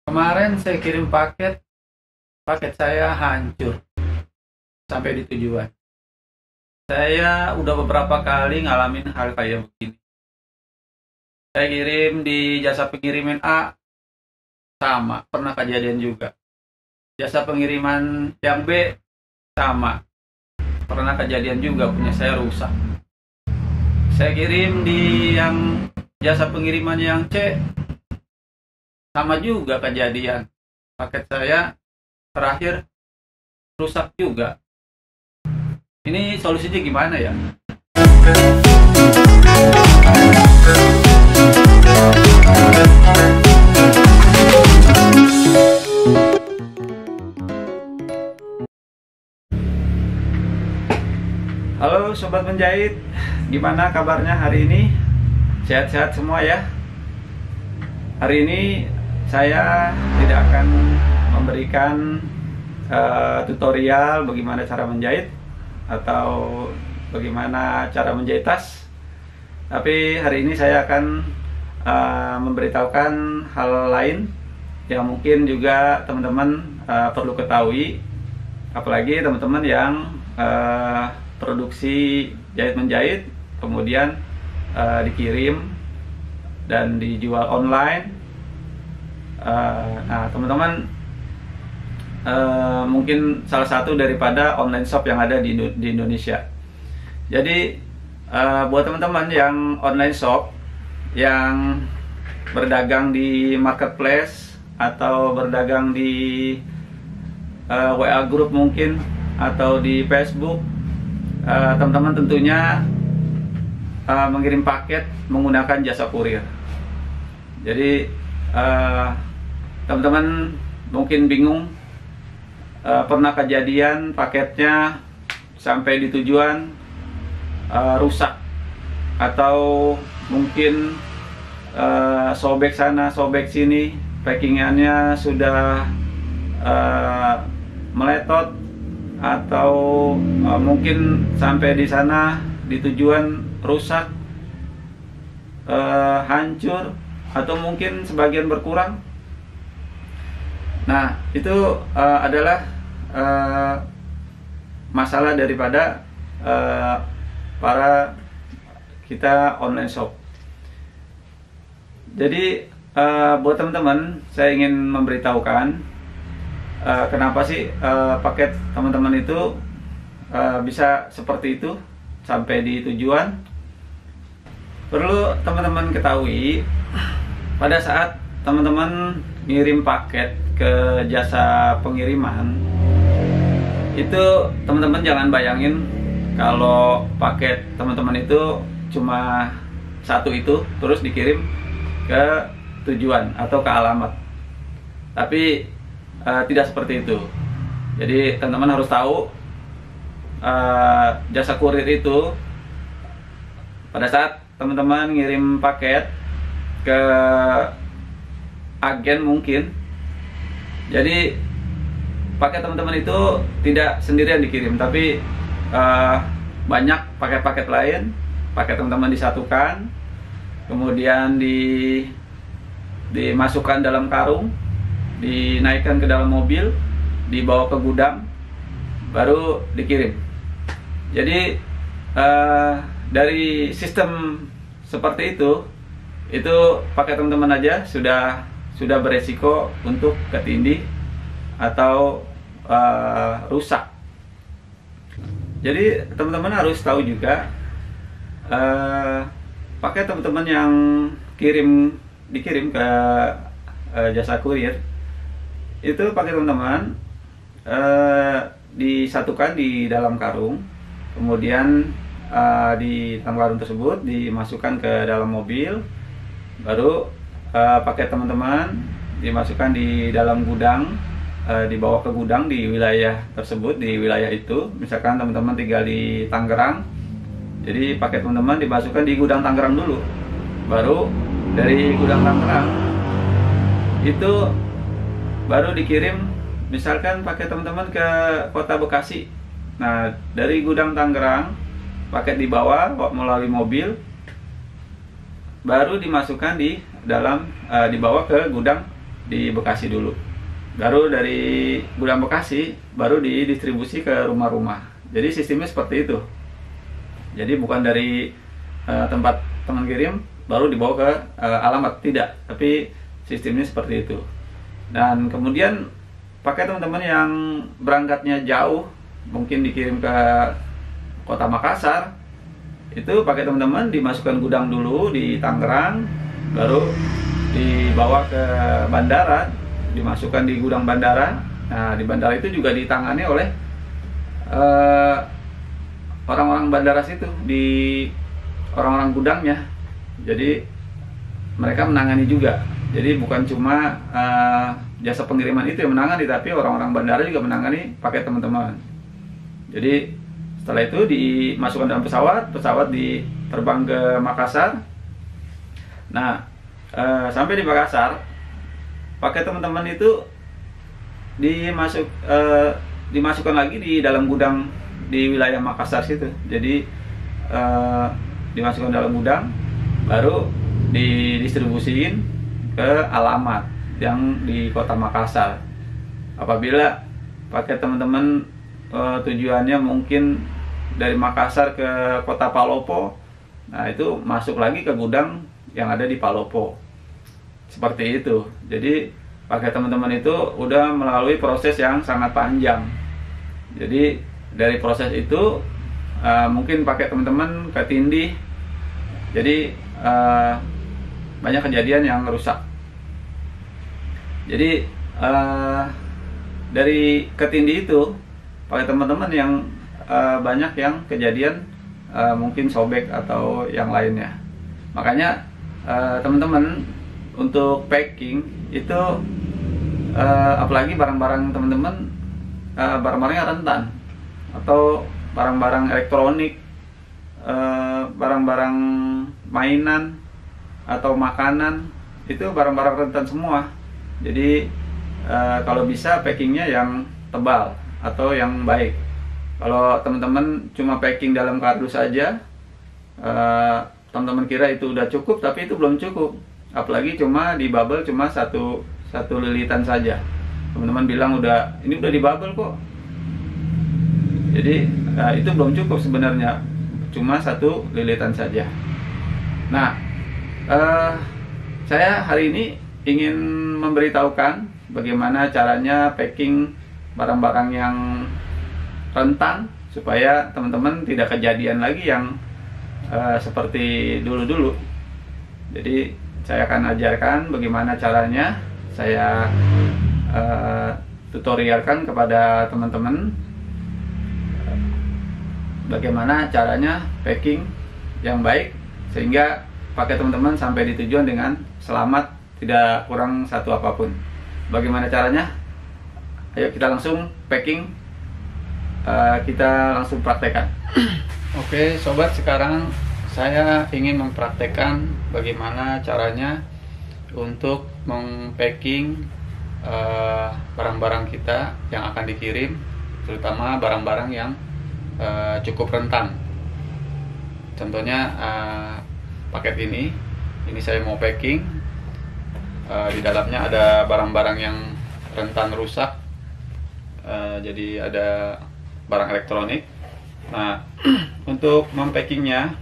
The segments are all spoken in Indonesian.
Kemarin saya kirim paket, paket saya hancur sampai di tujuan. Saya udah beberapa kali ngalamin hal kayak begini. Saya kirim di jasa pengiriman A, sama, pernah kejadian juga. Jasa pengiriman yang B, sama, pernah kejadian juga, punya saya rusak. Saya kirim di yang jasa pengiriman yang C, sama juga kejadian. Paket saya terakhir rusak juga. Ini solusinya gimana ya? Halo Sobat Menjahit, gimana kabarnya hari ini? Sehat-sehat semua ya? Hari ini saya tidak akan memberikan tutorial bagaimana cara menjahit atau bagaimana cara menjahit tas. Tapi hari ini saya akan memberitahukan hal lain yang mungkin juga teman-teman perlu ketahui, apalagi teman-teman yang produksi jahit-menjahit kemudian dikirim dan dijual online. Nah teman-teman mungkin salah satu daripada online shop yang ada di Indonesia. Jadi buat teman-teman yang online shop yang berdagang di marketplace atau berdagang di WA group mungkin atau di Facebook, teman-teman tentunya mengirim paket menggunakan jasa kurir. Jadi teman-teman mungkin bingung, pernah kejadian paketnya sampai di tujuan rusak, atau mungkin sobek sana sobek sini, packingannya sudah meletot, atau mungkin sampai di sana di tujuan rusak, hancur, atau mungkin sebagian berkurang. Nah itu adalah masalah daripada para kita online shop. Jadi buat teman-teman saya ingin memberitahukan kenapa sih paket teman-teman itu bisa seperti itu sampai di tujuan. Perlu teman-teman ketahui, pada saat teman-teman ngirim paket ke jasa pengiriman, itu teman-teman jangan bayangin kalau paket teman-teman itu cuma satu itu terus dikirim ke tujuan atau ke alamat. Tapi tidak seperti itu. Jadi teman-teman harus tahu, jasa kurir itu pada saat teman-teman ngirim paket ke agen mungkin, jadi paket teman-teman itu tidak sendirian dikirim, tapi banyak paket-paket lain. Paket teman-teman disatukan, kemudian dimasukkan dalam karung, dinaikkan ke dalam mobil, dibawa ke gudang, baru dikirim. Jadi dari sistem seperti itu paket teman-teman aja sudah beresiko untuk ketindih atau rusak. Jadi teman-teman harus tahu juga, paket teman-teman yang dikirim ke jasa kurir itu paket teman-teman disatukan di dalam karung, kemudian di dalam karung tersebut dimasukkan ke dalam mobil, baru paket teman-teman dimasukkan di dalam gudang, dibawa ke gudang di wilayah tersebut, di wilayah itu. Misalkan teman-teman tinggal di Tangerang, jadi paket teman-teman dimasukkan di gudang Tangerang dulu, baru dari gudang Tangerang itu baru dikirim, misalkan paket teman-teman ke kota Bekasi. Nah dari gudang Tangerang paket dibawa melalui mobil, baru dimasukkan di dalam dibawa ke gudang di Bekasi dulu. Baru dari gudang Bekasi baru didistribusi ke rumah-rumah. Jadi sistemnya seperti itu. Jadi bukan dari tempat teman kirim baru dibawa ke alamat, tidak, tapi sistemnya seperti itu. Dan kemudian pakai teman-teman yang berangkatnya jauh, mungkin dikirim ke kota Makassar, itu pakai teman-teman dimasukkan gudang dulu di Tangerang, baru dibawa ke bandara, dimasukkan di gudang bandara. Nah, di bandara itu juga ditangani oleh orang-orang bandara situ, di orang-orang gudangnya. Jadi mereka menangani juga. Jadi bukan cuma jasa pengiriman itu yang menangani, tapi orang-orang bandara juga menangani pakai teman-teman. Jadi setelah itu dimasukkan dalam pesawat diterbang ke Makassar. Nah, sampai di Makassar, pakai teman-teman itu dimasukkan lagi di dalam gudang di wilayah Makassar situ. Jadi dimasukkan dalam gudang, baru didistribusiin ke alamat yang di kota Makassar. Apabila pakai teman-teman tujuannya mungkin dari Makassar ke kota Palopo, nah itu masuk lagi ke gudang yang ada di Palopo. Seperti itu. Jadi pakai teman-teman itu udah melalui proses yang sangat panjang. Jadi dari proses itu mungkin pakai teman-teman ke tindih, jadi banyak kejadian yang rusak. Jadi dari ke tindih itu pakai teman-teman yang banyak yang kejadian mungkin sobek atau yang lainnya. Makanya teman-teman untuk packing itu apalagi barang-barang teman-teman barang-barangnya rentan, atau barang-barang elektronik, barang-barang mainan atau makanan, itu barang-barang rentan semua. Jadi kalau bisa packingnya yang tebal atau yang baik. Kalau teman-teman cuma packing dalam kardus saja, teman-teman kira itu udah cukup, tapi itu belum cukup. Apalagi cuma di bubble cuma satu lilitan saja. Teman-teman bilang ini udah di bubble kok. Jadi itu belum cukup sebenarnya, cuma satu lilitan saja. Nah, saya hari ini ingin memberitahukan bagaimana caranya packing barang-barang yang rentan, supaya teman-teman tidak kejadian lagi yang seperti dulu-dulu. Jadi saya akan ajarkan bagaimana caranya, saya tutorialkan kepada teman-teman bagaimana caranya packing yang baik, sehingga pakai teman-teman sampai di tujuan dengan selamat, tidak kurang satu apapun. Bagaimana caranya? Ayo kita langsung packing, kita langsung praktekkan. Oke sobat, sekarang saya ingin mempraktekkan bagaimana caranya untuk mempacking barang-barang kita yang akan dikirim, terutama barang-barang yang cukup rentan. Contohnya paket ini saya mau packing, di dalamnya ada barang-barang yang rentan rusak, jadi ada barang elektronik. Nah, untuk mempackingnya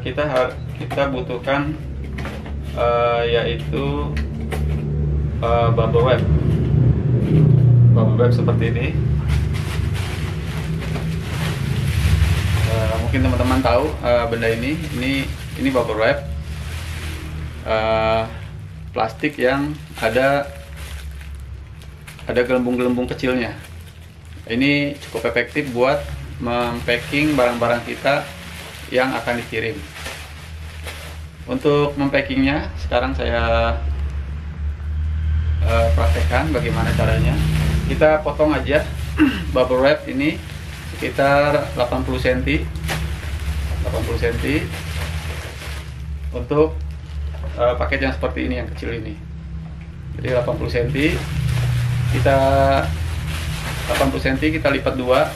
kita butuhkan yaitu bubble wrap seperti ini. Mungkin teman-teman tahu benda ini bubble wrap, plastik yang ada gelembung-gelembung kecilnya. Ini cukup efektif buat mempacking barang-barang kita yang akan dikirim. Untuk mempackingnya sekarang saya praktekkan bagaimana caranya. Kita potong aja bubble wrap ini sekitar 80 cm untuk paket yang seperti ini, yang kecil ini. Jadi 80 cm kita lipat dua.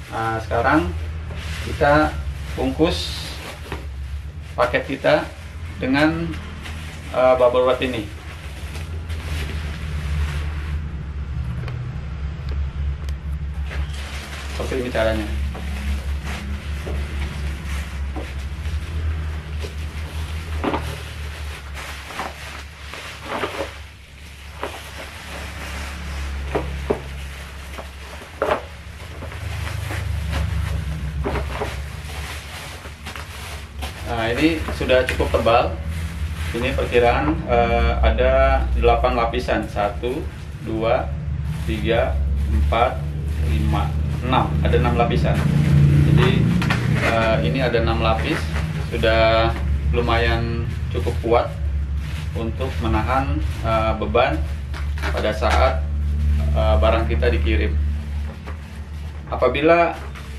Nah, sekarang kita bungkus paket kita dengan bubble wrap ini. Seperti ini caranya. Nah, ini sudah cukup tebal. Ini perkiraan ada 8 lapisan. 1, 2, 3, 4, 5, 6. Ada 6 lapisan. Jadi ini ada 6 lapis. Sudah lumayan cukup kuat untuk menahan beban pada saat barang kita dikirim. Apabila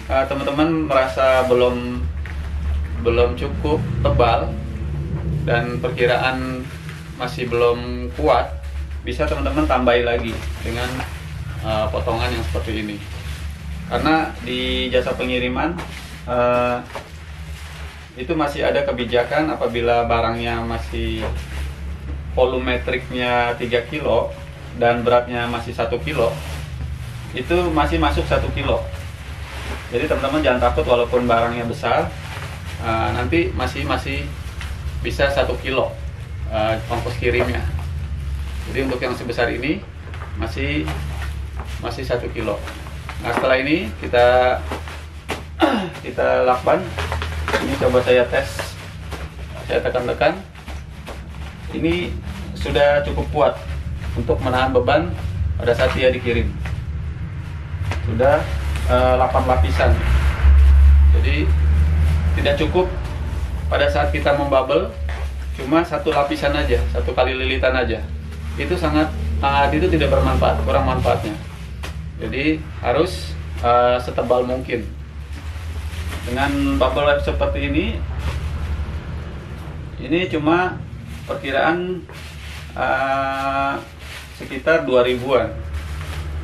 teman-teman merasa belum cukup tebal dan perkiraan masih belum kuat, bisa teman-teman tambahi lagi dengan potongan yang seperti ini. Karena di jasa pengiriman itu masih ada kebijakan apabila barangnya masih volumetriknya 3 kilo dan beratnya masih 1 kilo, itu masih masuk 1 kilo. Jadi teman-teman jangan takut walaupun barangnya besar, nanti masih bisa 1 kilo ongkos kirimnya. Jadi untuk yang sebesar ini masih 1 kilo. Nah, setelah ini kita lakban. Ini coba saya tes, saya tekan-tekan. Ini sudah cukup kuat untuk menahan beban pada saat dia dikirim. Sudah 8 lapisan. Jadi tidak cukup pada saat kita membubble cuma 1 lapisan aja, 1 kali lilitan aja. Itu itu tidak bermanfaat, kurang manfaatnya. Jadi harus setebal mungkin. Dengan bubble wrap seperti ini cuma perkiraan sekitar 2000-an,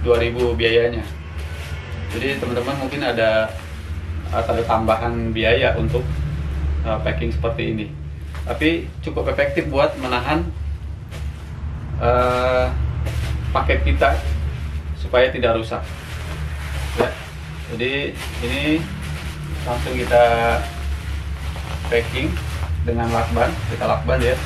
2000 biayanya. Jadi teman-teman mungkin ada tambahan biaya untuk packing seperti ini, tapi cukup efektif buat menahan paket kita supaya tidak rusak ya. Jadi ini langsung kita packing dengan lakban, kita lakban ya.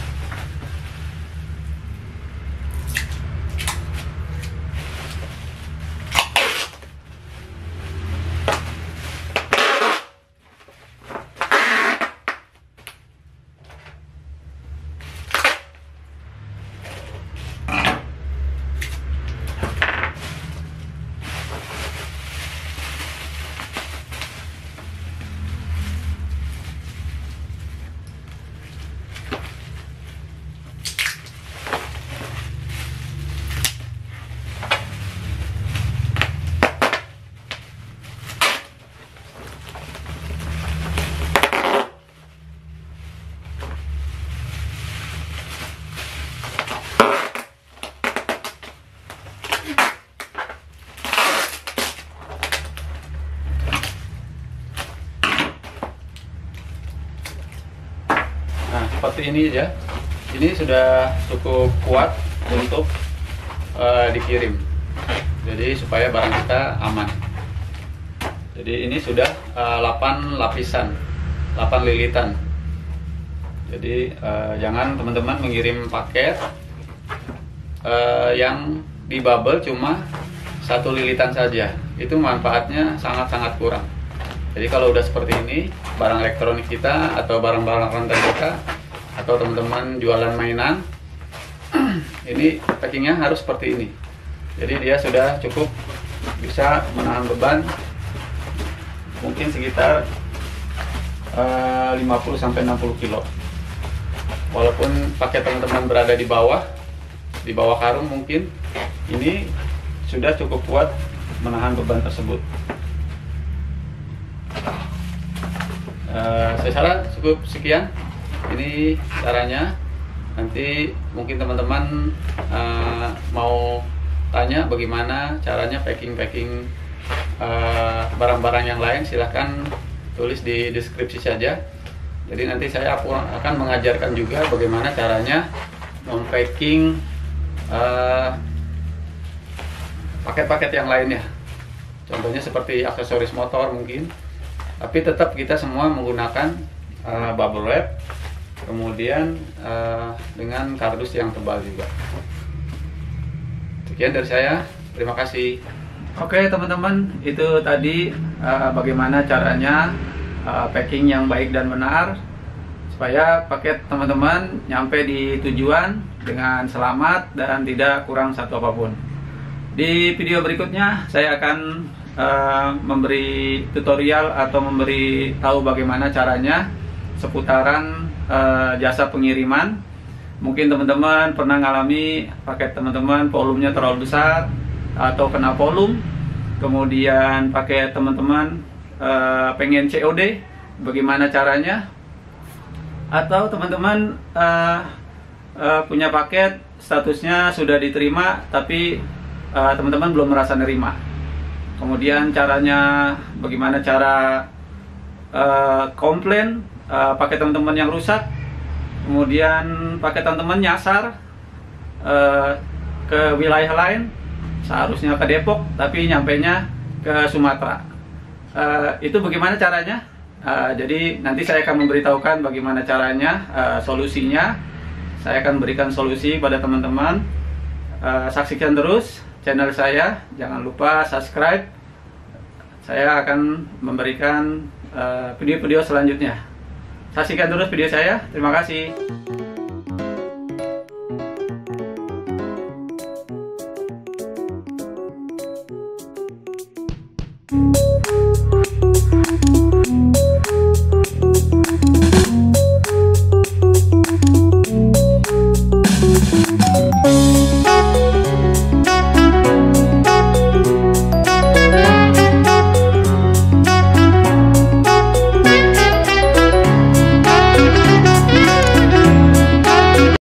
Seperti ini ya, ini sudah cukup kuat untuk dikirim. Jadi supaya barang kita aman. Jadi ini sudah 8 lapisan, 8 lilitan. Jadi jangan teman-teman mengirim paket yang di bubble cuma 1 lilitan saja. Itu manfaatnya sangat-sangat kurang. Jadi kalau udah seperti ini, barang elektronik kita atau barang-barang rentan kita, atau teman-teman jualan mainan, ini packingnya harus seperti ini. Jadi dia sudah cukup bisa menahan beban mungkin sekitar 50-60 kilo. Walaupun pakai teman-teman berada di bawah karung, mungkin ini sudah cukup kuat menahan beban tersebut. Saya salah cukup sekian. Ini caranya. Nanti mungkin teman-teman mau tanya bagaimana caranya packing barang-barang yang lain, silahkan tulis di deskripsi saja. Jadi nanti saya akan mengajarkan juga bagaimana caranya mempacking paket-paket yang lainnya. Contohnya seperti aksesoris motor mungkin, tapi tetap kita semua menggunakan bubble wrap, kemudian dengan kardus yang tebal juga. Sekian dari saya, terima kasih. Oke teman-teman, itu tadi bagaimana caranya packing yang baik dan benar supaya paket teman-teman nyampe di tujuan dengan selamat dan tidak kurang satu apapun. Di video berikutnya saya akan memberi tutorial atau memberi tahu bagaimana caranya seputaran jasa pengiriman. Mungkin teman-teman pernah ngalami paket teman-teman volumenya terlalu besar atau kena volume, kemudian pakai teman-teman pengen COD, bagaimana caranya? Atau teman-teman punya paket statusnya sudah diterima tapi teman-teman belum merasa nerima. Kemudian caranya bagaimana cara komplain paket teman-teman yang rusak, kemudian paket teman-teman nyasar ke wilayah lain, seharusnya ke Depok tapi nyampainya ke Sumatera. Itu bagaimana caranya? Jadi nanti saya akan memberitahukan bagaimana caranya, solusinya. Saya akan berikan solusi pada teman-teman. Saksikan terus channel saya, jangan lupa subscribe. Saya akan memberikan video-video selanjutnya. Saksikan terus video saya. Terima kasih.